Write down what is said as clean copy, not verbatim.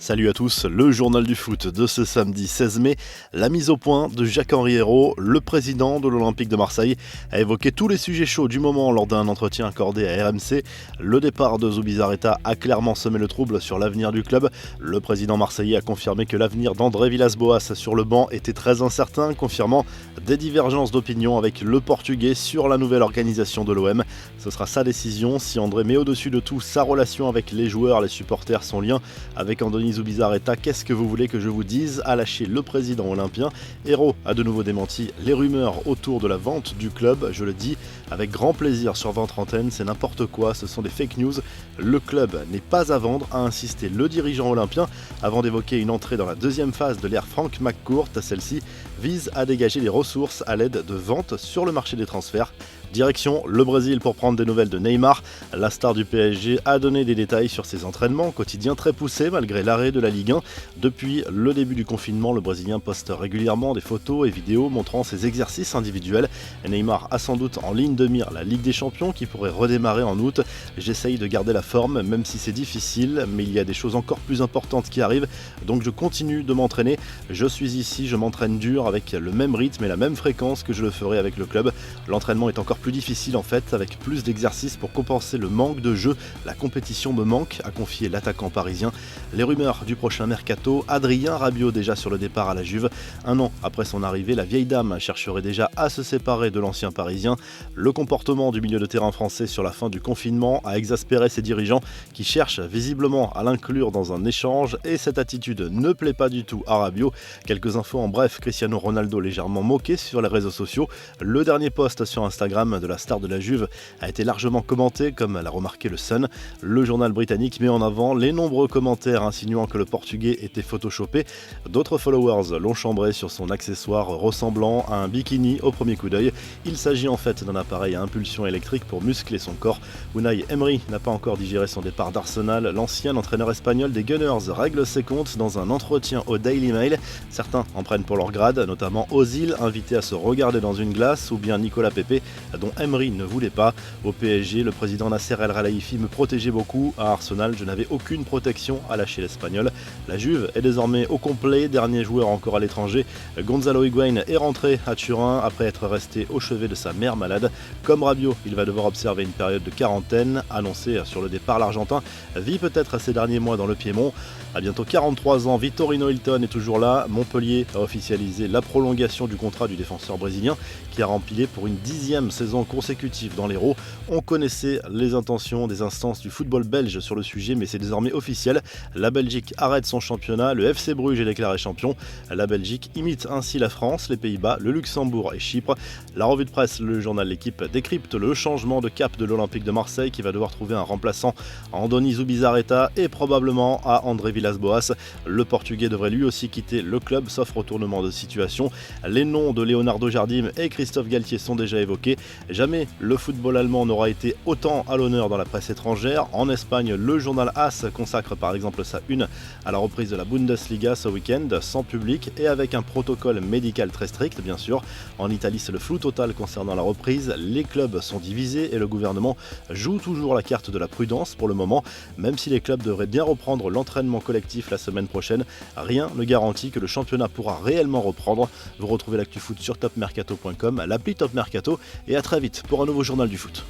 Salut à tous, le journal du foot de ce samedi 16 mai. La mise au point de Jacques-Henri Hérault, le président de l'Olympique de Marseille, a évoqué tous les sujets chauds du moment lors d'un entretien accordé à RMC. Le départ de Zubizarreta a clairement semé le trouble sur l'avenir du club. Le président marseillais a confirmé que l'avenir d'André Villas-Boas sur le banc était très incertain, confirmant des divergences d'opinion avec le Portugais sur la nouvelle organisation de l'OM. Ce sera sa décision si André met au-dessus de tout sa relation avec les joueurs, les supporters, son lien avec Andoni Zubizarreta. Qu'est-ce que vous voulez que je vous dise, a lâché le président olympien. Hérault a de nouveau démenti les rumeurs autour de la vente du club. Je le dis avec grand plaisir sur votre antenne, c'est n'importe quoi, ce sont des fake news. Le club n'est pas à vendre, a insisté le dirigeant olympien avant d'évoquer une entrée dans la deuxième phase de l'ère Frank McCourt. Celle-ci vise à dégager des ressources à l'aide de ventes sur le marché des transferts. Direction le Brésil pour prendre des nouvelles de Neymar. La star du PSG a donné des détails sur ses entraînements quotidiens très poussés malgré l'arrêt de la Ligue 1. Depuis le début du confinement, le Brésilien poste régulièrement des photos et vidéos montrant ses exercices individuels. Neymar a sans doute en ligne de mire la Ligue des Champions qui pourrait redémarrer en août. J'essaye de garder la forme même si c'est difficile, mais il y a des choses encore plus importantes qui arrivent, donc je continue de m'entraîner. Je suis ici, je m'entraîne dur avec le même rythme et la même fréquence que je le ferai avec le club. L'entraînement est encore plus difficile en fait, avec plus d'exercices pour compenser le manque de jeu. La compétition me manque, a confié l'attaquant parisien. Les rumeurs du prochain mercato, Adrien Rabiot déjà sur le départ à la Juve. Un an après son arrivée, la vieille dame chercherait déjà à se séparer de l'ancien parisien. Le comportement du milieu de terrain français sur la fin du confinement a exaspéré ses dirigeants qui cherchent visiblement à l'inclure dans un échange, et cette attitude ne plaît pas du tout à Rabiot. Quelques infos en bref, Cristiano Ronaldo légèrement moqué sur les réseaux sociaux. Le dernier post sur Instagram de la star de la Juve a été largement commenté, comme l'a remarqué le Sun. Le journal britannique met en avant les nombreux commentaires insinuant que le Portugais était photoshopé. D'autres followers l'ont chambré sur son accessoire ressemblant à un bikini au premier coup d'œil. Il s'agit en fait d'un appareil à impulsion électrique pour muscler son corps. Unai Emery n'a pas encore digéré son départ d'Arsenal. L'ancien entraîneur espagnol des Gunners règle ses comptes dans un entretien au Daily Mail. Certains en prennent pour leur grade, notamment Ozil, invité à se regarder dans une glace, ou bien Nicolas Pepe, dont Emery ne voulait pas. Au PSG, le président Nasser El Khelaifi me protégeait beaucoup. À Arsenal, je n'avais aucune protection, a lâché l'Espagnol. La Juve est désormais au complet, dernier joueur encore à l'étranger. Gonzalo Higuain est rentré à Turin après être resté au chevet de sa mère malade. Comme Rabiot, il va devoir observer une période de quarantaine. Annoncé sur le départ, l'Argentin vit peut-être ces derniers mois dans le Piémont. À bientôt 43 ans, Vitorino Hilton est toujours là. Montpellier a officialisé la prolongation du contrat du défenseur brésilien qui a rempilé pour une 10e saison consécutive dans l'Hérault. On connaissait les intentions des instances du football belge sur le sujet, mais c'est désormais officiel. La Belgique arrête son championnat, le FC Bruges est déclaré champion. La Belgique imite ainsi la France, les Pays-Bas, le Luxembourg et Chypre. La revue de presse, le journal L'Équipe, décrypte le changement de cap de l'Olympique de Marseille qui va devoir trouver un remplaçant à Andoni Zubizarreta et probablement à André Villas-Boas. Le Portugais devrait lui aussi quitter le club, sauf retournement de situation. Les noms de Leonardo Jardim et Christophe Galtier sont déjà évoqués. Jamais le football allemand n'aura été autant à l'honneur dans la presse étrangère. En Espagne, le journal AS consacre par exemple sa une à la reprise de la Bundesliga ce week-end, sans public et avec un protocole médical très strict bien sûr. En Italie, c'est le flou total concernant la reprise. Les clubs sont divisés et le gouvernement joue toujours la carte de la prudence pour le moment. Même si les clubs devraient bien reprendre l'entraînement collectif la semaine prochaine, rien ne garantit que le championnat pourra réellement reprendre. Vous retrouvez l'actu foot sur topmercato.com, l'appli Top Mercato, et à très vite pour un nouveau journal du foot.